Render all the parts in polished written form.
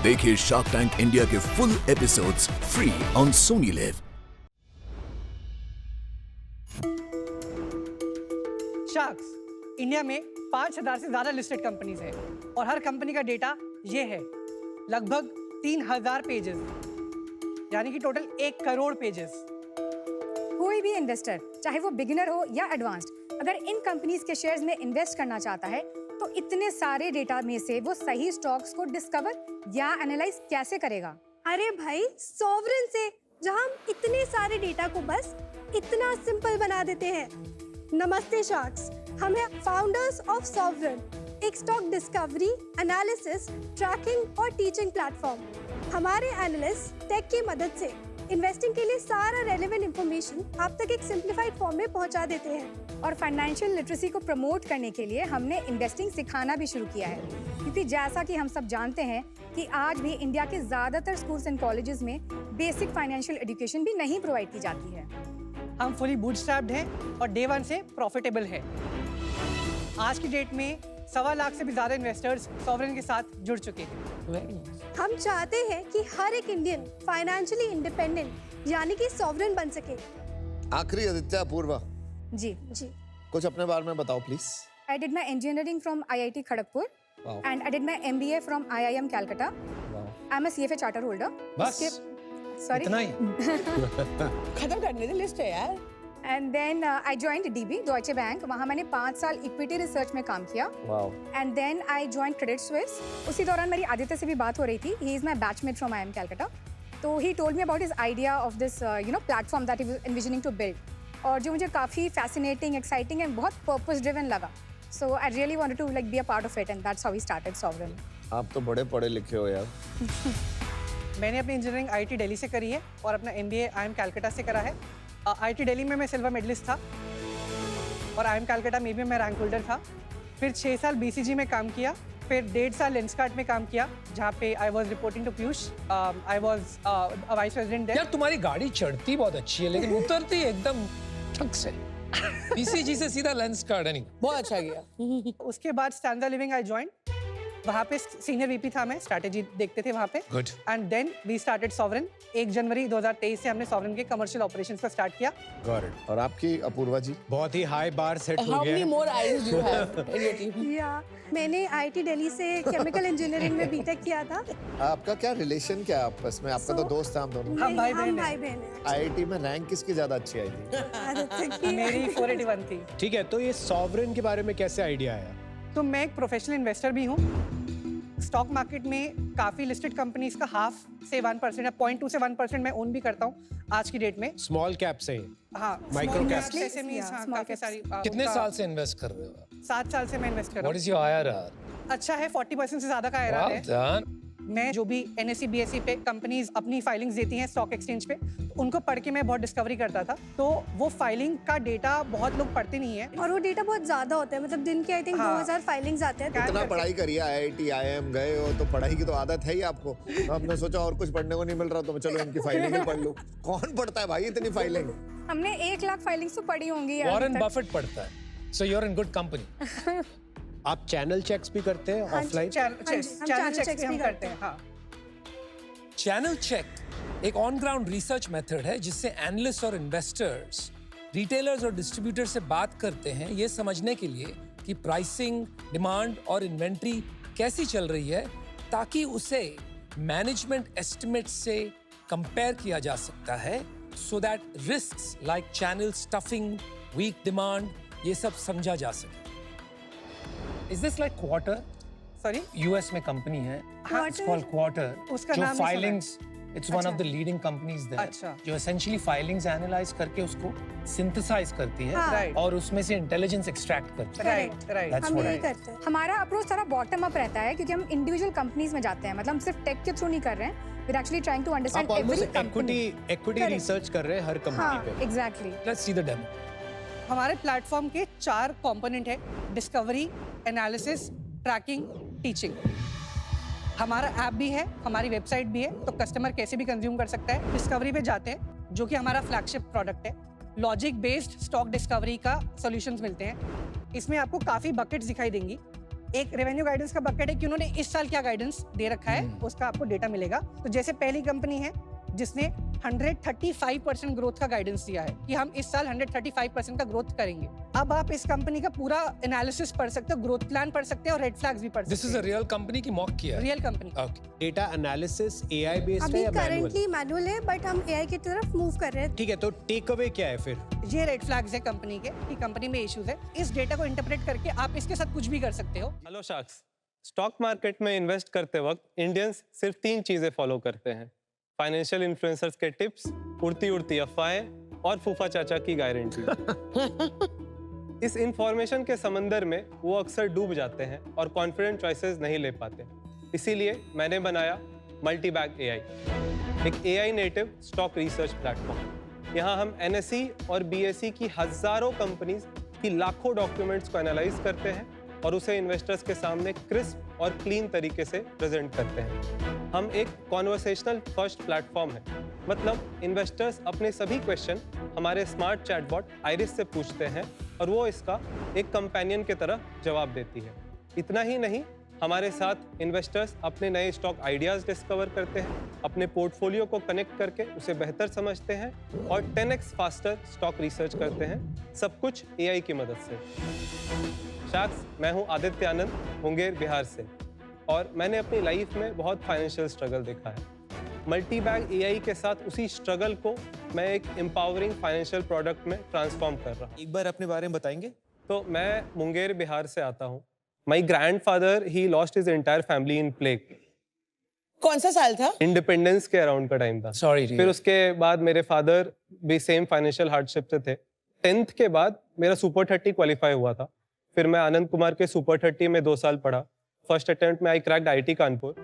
देखिए Shark Tank India के full episodes free on Sony live. Sharks India में 5000 से ज्यादा लिस्टेड कंपनीज हैं और हर कंपनी का डेटा ये है, लगभग 3000 पेजेस, यानी कि टोटल 1 करोड़ पेजेस। कोई भी इन्वेस्टर, चाहे वो बिगिनर हो या एडवांस्ड, अगर इन कंपनीज के शेयर्स में इन्वेस्ट करना चाहता है तो इतने सारे डेटा में से वो सही स्टॉक्स को डिस्कवर या एनालाइज कैसे करेगा? अरे भाई, सॉवरेन से, जहां हम इतने सारे डेटा को बस इतना सिंपल बना देते हैं। नमस्ते शार्क्स, हम हैं फाउंडर्स ऑफ सॉवरेन, एक स्टॉक डिस्कवरी, एनालिसिस, ट्रैकिंग और टीचिंग प्लेटफॉर्म। हमारे एनालिस्ट टेक की मदद से इन्वेस्टिंग के लिए सारा रेलेवेंट इंफॉर्मेशन आप तक एक सिंप्लीफाइड फॉर्म में पहुंचा देते हैं। और फाइनेंशियल लिटरेसी को प्रमोट करने के लिए हमने इन्वेस्टिंग सिखाना भी शुरू किया है, क्योंकि जैसा कि हम सब जानते हैं कि आज भी इंडिया के ज़्यादातर स्कूल्स एंड कॉलेजेस में बेसिक फाइनेंशियल एजुकेशन भी नहीं प्रोवाइड की जाती है। हम फुली बूटस्ट्रैप्ड हैं और डे 1 से प्रॉफिटेबल है। आज की डेट में 1.25 लाख से भी ज़्यादा इन्वेस्टर्स सॉवरेन के साथ जुड़ चुके हैं। हम चाहते हैं कि हर एक इंडियन फाइनेंशियली इंडिपेंडेंट यानी कि सॉवरेन बन सके। आखिरी आदित्य, अपूर्वा, जी, कुछ अपने बारे में बताओ please. I did my engineering from IIT Kharagpur. Wow. And I did my MBA from IIM Calcutta. Wow. I'm a CFA charter holder. बस Sorry. इतना ही खत्म करने दे लिस्ट है यार। And then I joined DB, Deutsche Bank. वहाँ मैंने 5 साल equity research में काम किया. Wow. And then I joined Credit Suisse. उसी दौरान मेरी आदित्य से भी बात हो रही थी. He is my batchmate from IIM Calcutta. तो he told me about his idea of this platform that he was envisioning to build. और जो मुझे काफ़ी fascinating, exciting and बहुत purpose driven लगा. So I really wanted to be a part of it, and that's how we started Sovereign. आप तो बड़े पढ़े लिखे हो यार। मैंने अपनी इंजीनियरिंग IIT दिल्ली से करी है और अपना MBA IIM कैलकाटा से करा है। IIT दिल्ली में मैं सिल्वर मेडलिस्ट था और IIM कैलकाटा में भी मैं रैंक होल्डर था। फिर 6 साल BCG में काम किया, फिर 1.5 साल लेंसकार्ट में काम किया, जहाँ पे I was reporting to Piyush. I was vice president. यार तुम्हारी गाड़ी चढ़ती बहुत अच्छी है लेकिन उतरती एकदम ठक से। BCG से सीधा लेंस गार्डनिंग। बहुत अच्छा किया। उसके बाद स्टैंडर्ड लिविंग आई ज्वाइन, वहाँ पे सीनियर VP था मैं, स्ट्रैटेजी देखते थे वहाँ पे। Good. And then we started sovereign. 1 जनवरी 2023 से हमने सॉवरेन के कमर्शियल ऑपरेशंस को स्टार्ट किया। Got it. और आपकी अपूर्वा जी? बहुत ही हाई बार सेट हो How गया many है। more eyes do you have in your team? या मैंने IIT दिल्ली से केमिकल इंजीनियरिंग में BTech किया था। आपका क्या रिलेशन क्या है आपस में? आपका तो दोस्त है हम दोनों। हम भाई हम बहन भाई बहन हैं। IIT में रैंक किसकी ज्यादा अच्छी आई थी? आदित्य की। मेरी 481 थी। ठीक है, तो ये सॉवरेन के बारे में कैसे आइडिया आया? तो मैं एक प्रोफेशनल इन्वेस्टर भी हूँ। स्टॉक मार्केट में काफ़ी लिस्टेड कंपनीज का 0.5 से 1% या 0.2 से 1% मैं ओन भी करता हूँ आज की डेट में। स्मॉल कैप से? हाँ, Micro cap. SMEs, हाँ, काफी सारी। कितने उनका साल से इन्वेस्ट कर रहे हो? 7 साल से मैं इन्वेस्ट कर रहा What हूँ। is your IRR? अच्छा है, 40% से ज्यादा का IRR Well है। done. मैं जो भी NSE BSE पे कंपनीज अपनी फाइलिंग्स देती हैं स्टॉक एक्सचेंज पे, उनको पढ़ के मैं बहुत डिस्कवरी करता था। तो वो फाइलिंग का डेटा बहुत लोग पढ़ते नहीं है और वो डेटा बहुत ज्यादा होता है, मतलब दिन के आई थिंक हाँ। 2000 फाइलिंग्स आते हैं। इतना पढ़ाई करिए, IIT IIM गए हो तो पढ़ाई की तो आदत है ही आपको। तो आपने सोचा और कुछ पढ़ने को नहीं मिल रहा तो चलो इनकी फाइलिंग ही पढ़ लूं। कौन पढ़ता है भाई इतनी फाइलिंग? हमने 1 लाख फाइलिंग्स तो पढ़ी होंगी यार। Warren Buffett पढ़ता है। So you're in good company. आप चैनल चेक्स भी करते हैं ऑफलाइन? चैनल चेक्स भी हम करते हैं। हाँ, चैनल चेक एक ऑन ग्राउंड रिसर्च मेथड है जिससे एनालिस्ट और इन्वेस्टर्स, रिटेलर्स और डिस्ट्रीब्यूटर से बात करते हैं ये समझने के लिए कि प्राइसिंग, डिमांड और इन्वेंट्री कैसी चल रही है, ताकि उसे मैनेजमेंट एस्टिमेट से कंपेयर किया जा सकता है, so that risks like channel stuffing, weak demand, ये सब समझा जा सके। Is this like quarter? Sorry, US में कंपनी है, हाँ, it's called Quarter, उसका जो नाम नहीं सुना है। Filings, it's one of the leading companies there, अच्छा। जो essentially फाइलिंग्स एनालाइज करके उसको सिंथेसाइज करती है हाँ। और उसमें से इंटेलिजेंस एक्सट्रैक्ट करती है। राइट। That's हम what यही I- करते हैं। हमारा अप्रोच सारा बॉटम अप रहता है, क्योंकि हम इंडिविजुअल कंपनीज में जाते हैं, मतलब हम सिर्फ टेक के थ्रू नहीं कर रहे हैं। we're actually trying to understand आप every almost company. Equity Correct. Research कर रहे हैं हर कंपनी हाँ, पे। exactly. Let's see the demo. हमारे प्लेटफॉर्म के 4 कंपोनेंट है: डिस्कवरी, एनालिसिस, ट्रैकिंग, टीचिंग। हमारा ऐप भी है, हमारी वेबसाइट भी है, तो कस्टमर कैसे भी कंज्यूम कर सकता है। डिस्कवरी पे जाते हैं, जो कि हमारा फ्लैगशिप प्रोडक्ट है। लॉजिक बेस्ड स्टॉक डिस्कवरी का सॉल्यूशंस मिलते हैं। इसमें आपको काफ़ी बकेट्स दिखाई देंगी। एक रेवेन्यू गाइडेंस का बकेट है कि उन्होंने इस साल क्या गाइडेंस दे रखा है, उसका आपको डेटा मिलेगा। तो जैसे पहली कंपनी है जिसने 135% ग्रोथ का गाइडेंस दिया है कि हम इस साल 135% का ग्रोथ करेंगे। अब आप इस कंपनी का पूरा एनालिसिस पढ़ सकते हो, ग्रोथ प्लान पढ़ सकते हो और रेड फ्लैग्स भी पढ़ सकते हो। This is a real company की मॉक किया है? Real company. Okay. Data analysis AI based है अभी या मैनुअल? करंटली मैनुअल है, बट हम एआई की तरफ मूव कर रहे हैं। ठीक है, तो टेक अवे क्या है फिर? ये रेड फ्लैग्स है कंपनी के कि कंपनी में इश्यूज है। इस डेटा को इंटरप्रेट करके आप इसके साथ कुछ भी कर सकते हो। हेलो शार्क्स, स्टॉक मार्केट में इन्वेस्ट करते वक्त इंडियंस सिर्फ 3 चीजें फॉलो करते हैं: फाइनेंशियल इन्फ्लुएंसर्स के टिप्स, उड़ती उड़ती अफवाहें और फूफा चाचा की गारंटी। इस इंफॉर्मेशन के समंदर में वो अक्सर डूब जाते हैं और कॉन्फिडेंट चॉइसेस नहीं ले पाते। इसीलिए मैंने बनाया मल्टीबैग एआई, एक AI native stock research platform. यहाँ हम एनएसई और बीएसई की हजारों कंपनीज की लाखों डॉक्यूमेंट्स को एनालाइज करते हैं और उसे इन्वेस्टर्स के सामने क्रिस्प और क्लीन तरीके से प्रेजेंट करते हैं। हम एक कॉन्वर्सेशनल फर्स्ट प्लेटफॉर्म है, मतलब इन्वेस्टर्स अपने सभी क्वेश्चन हमारे स्मार्ट चैटबॉट आइरिस से पूछते हैं और वो इसका एक कंपेनियन की तरह जवाब देती है। इतना ही नहीं, हमारे साथ इन्वेस्टर्स अपने नए स्टॉक आइडियाज डिस्कवर करते हैं, अपने पोर्टफोलियो को कनेक्ट करके उसे बेहतर समझते हैं और 10x फास्टर स्टॉक रिसर्च करते हैं, सब कुछ एआई की मदद से। शार्क्स, मैं हूं आदित्य आनंद, मुंगेर, बिहार से, और मैंने अपनी लाइफ में बहुत फाइनेंशियल स्ट्रगल देखा है। मल्टीबैग एआई के साथ उसी स्ट्रगल को मैं एक एम्पावरिंग फाइनेंशियल प्रोडक्ट में ट्रांसफॉर्म कर रहा हूँ। एक बार अपने बारे में बताएंगे? तो मैं मुंगेर, बिहार से आता हूँ। माई grandfather he lost his entire family in plague. कौन सा साल था? इंडिपेंडेंस के अराउंड का टाइम था। सॉरी। फिर उसके बाद मेरे फादर भी सेम फाइनेंशियल हार्डशिप से थे। 10th के बाद मेरा सुपर 30 क्वालिफाई हुआ था। फिर मैं आनंद कुमार के सुपर 30 में 2 साल पढ़ा। फर्स्ट अटेम्प्ट में I cracked IIT Kanpur.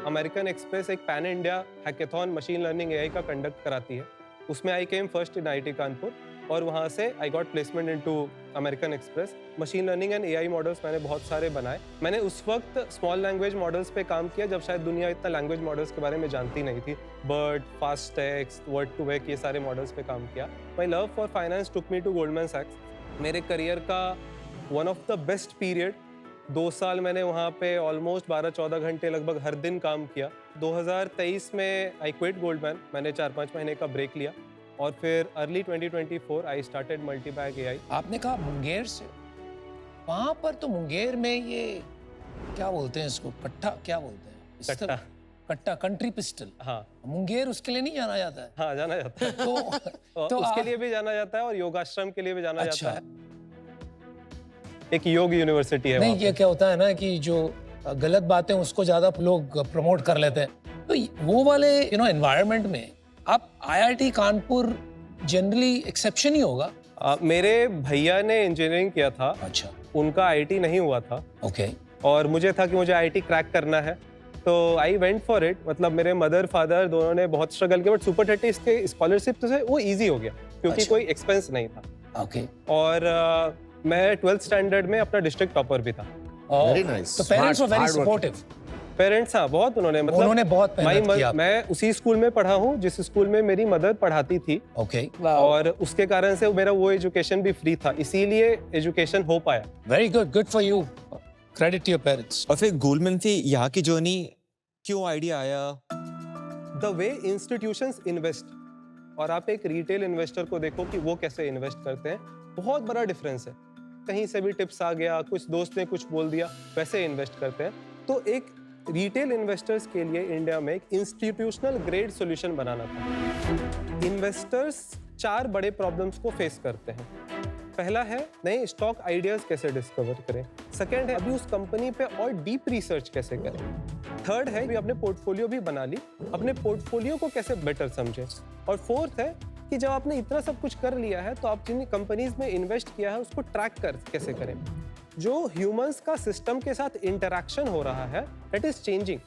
American Express एक pan India hackathon machine learning AI का कंडक्ट कराती है। उसमें I came first in IIT Kanpur और वहाँ से I got placement into American Express. Machine learning and AI models मैंने बहुत सारे बनाए। मैंने उस वक्त स्मॉल लैंग्वेज मॉडल्स पे काम किया जब शायद दुनिया इतना लैंग्वेज मॉडल्स के बारे में जानती नहीं थी। BERT, fast text, word to vec, ये सारे मॉडल्स पे काम किया। My love for finance took me to Goldman सैक्स। मेरे करियर का one of the best period 2 साल मैंने वहाँ पे ऑलमोस्ट 12-14 घंटे लगभग हर दिन काम किया। 2023 में आई क्विट गोल्डमैन। मैंने 4-5 महीने का ब्रेक लिया और फिर अर्ली 2024 आई स्टार्टेड मल्टीबैग एआई। आपने कहा मुंगेर से, वहाँ पर तो मुंगेर में ये क्या बोलते हैं इसको, कट्टा क्या बोलते हैं? कट्टा। कट्टा, कंट्री पिस्टल। हाँ, मुंगेर उसके लिए नहीं जाना जाता है? हाँ, जाना जाता है। तो उसके लिए भी जाना जाता है और योगाश्रम के लिए भी जाना अच्छा। जाता है। एक योग यूनिवर्सिटी है। नहीं, ये क्या होता है ना कि जो गलत बातें उसको ज्यादा लोग प्रमोट कर लेते हैं, तो वो वाले एनवायरनमेंट में आप आईआईटी कानपुर जनरली एक्सेप्शन ही होगा। मेरे भैया ने इंजीनियरिंग किया था। अच्छा। उनका आईटी नहीं हुआ था। ओके। और मुझे था कि मुझे आईटी क्रैक करना है, तो आई वेंट फॉर इट। मतलब मेरे मदर फादर दोनों ने बहुत स्ट्रगल किया, बट सुपर 30 के स्कॉलरशिप से वो इजी हो गया क्योंकि अच्छा। कोई एक्सपेंस नहीं था। ओके। और मैं 12th स्टैंडर्ड में अपना डिस्ट्रिक्ट टॉपर भी था। Very nice. तो parents were very Hard working. Supportive. Parents, हाँ, बहुत उन्होंने बहुत मेहनत किया। मैं उसी स्कूल में पढ़ा हूँ जिस स्कूल में मेरी मदर पढ़ाती थी। ओके। और उसके कारण से मेरा वो एजुकेशन भी फ्री था, इसीलिए एजुकेशन हो पाया। Very good, good for you. Credit to your parents. और फिर गोल्डमैन से यहाँ की जर्नी क्यों आइडिया आया? द वे इंस्टीट्यूशंस इन्वेस्ट और आप एक रिटेल इन्वेस्टर को देखो कि वो कैसे इन्वेस्ट करते हैं, बहुत बड़ा डिफरेंस है। कहीं से भी टिप्स आ गया, कुछ दोस्त ने कुछ बोल दिया, वैसे इन्वेस्ट करते हैं। तो एक रिटेल इन्वेस्टर्स के लिए इंडिया में एक इंस्टीट्यूशनल ग्रेड सॉल्यूशन बनाना था। इन्वेस्टर्स 4 बड़े प्रॉब्लम्स को फेस करते हैं। पहला है नए स्टॉक आइडियाज कैसे डिस्कवर करें। सेकंड है अभी उस कंपनी पे और डीप रिसर्च कैसे करें। थर्ड है अभी अपने पोर्टफोलियो भी बना ली, अपने पोर्टफोलियो को कैसे बेटर समझें। और फोर्थ है कि जब आपने इतना सब कुछ कर लिया है तो आप जिन कंपनीज में इन्वेस्ट किया है उसको ट्रैक कैसे करें। जो ह्यूमंस का सिस्टम के साथ इंटरैक्शन हो रहा है दैट इज चेंजिंग।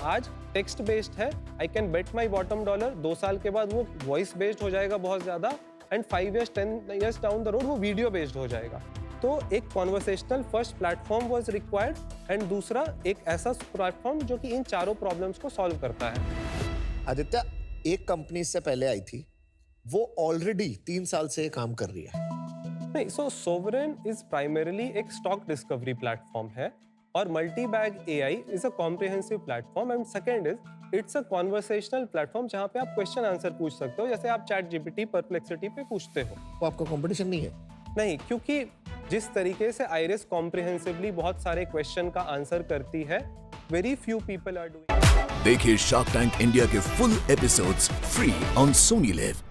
आज टेक्स्ट बेस्ड है, I can bet my bottom dollar. 2 साल के बाद वो वॉइस बेस्ड हो जाएगा बहुत ज्यादा, and 5 years 10 years down the road वो वीडियो बेस्ड हो जाएगा। तो एक conversational first platform was required, and दूसरा एक ऐसा प्लेटफॉर्म जो कि इन चारों प्रॉब्लम्स को सॉल्व करता है। आदित्य, एक कंपनी से पहले आई थी, वो ऑलरेडी 3 साल से काम कर रही है। नहीं, सो सोवरेन इज प्राइमरीली एक स्टॉक डिस्कवरी प्लेटफॉर्म है और multi bag AI is a comprehensive platform and second is it's a conversational platform जहां पे आप क्वेश्चन आंसर पूछ सकते हो, जैसे आप चैट जीपीटी परप्लेक्सिटी पे पूछते हो। तो आपका कंपटीशन नहीं है? नहीं, क्योंकि जिस तरीके से आइरिस कॉम्प्रिहेंसिवली बहुत सारे क्वेश्चन का आंसर करती है, very few people are doing. देखिए शार्क टैंक इंडिया के full episodes free on Sony live.